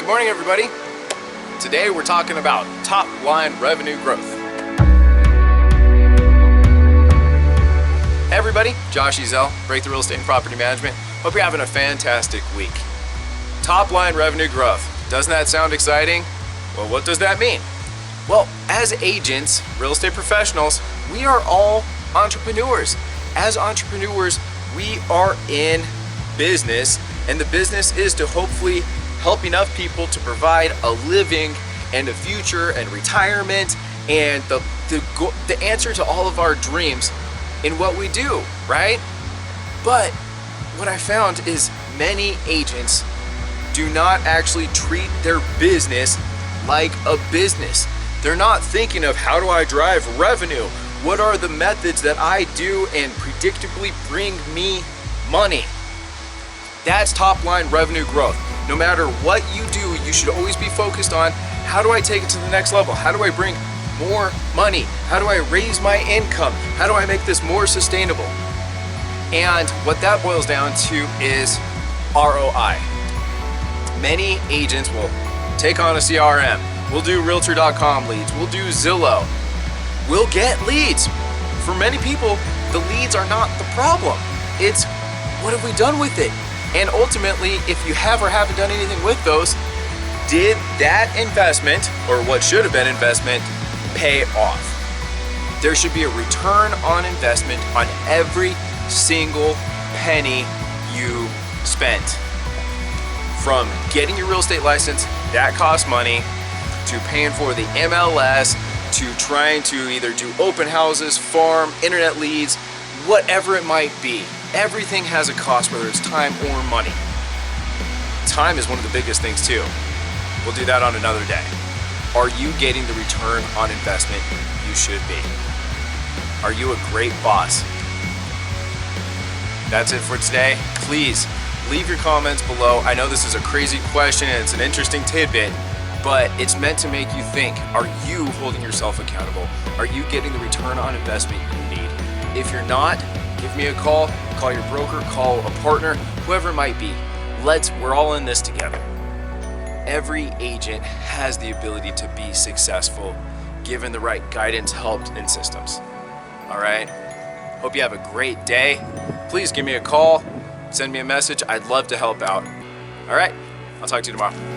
Good morning, everybody. Today we're talking about top line revenue growth. Hey everybody, Josh Ezell, Breakthrough Real Estate and Property Management. Hope you're having a fantastic week. Top line revenue growth. Doesn't that sound exciting? Well, what does that mean? Well, as agents, real estate professionals, we are all entrepreneurs. As entrepreneurs, we are in business, and the business is to hopefully help enough people to provide a living and a future and retirement and the answer to all of our dreams in what we do, right? But what I found is many agents do not actually treat their business like a business. They're not thinking of, how do I drive revenue? What are the methods that I do and predictably bring me money? That's top line revenue growth. No matter what you do, you should always be focused on, how do I take it to the next level? How do I bring more money? How do I raise my income? How do I make this more sustainable? And what that boils down to is ROI. Many agents will take on a CRM. We'll do Realtor.com leads. We'll do Zillow. We'll get leads. For many people, the leads are not the problem. It's, what have we done with it? And ultimately, if you have or haven't done anything with those, did that investment, or what should have been investment, pay off? There should be a return on investment on every single penny you spent. From getting your real estate license, that costs money, to paying for the MLS, to trying to either do open houses, farm, internet leads, whatever it might be. Everything has a cost, whether it's time or money. Time is one of the biggest things too. We'll do that on another day. Are you getting the return on investment you should be? Are you a great boss? That's it for today. Please leave your comments below. I know this is a crazy question and it's an interesting tidbit, but it's meant to make you think. Are you holding yourself accountable? Are you getting the return on investment you need? If you're not, give me a call your broker, call a partner, whoever it might be. We're all in this together. Every agent has the ability to be successful given the right guidance, help, and systems. All right? Hope you have a great day. Please give me a call, send me a message. I'd love to help out. All right? I'll talk to you tomorrow.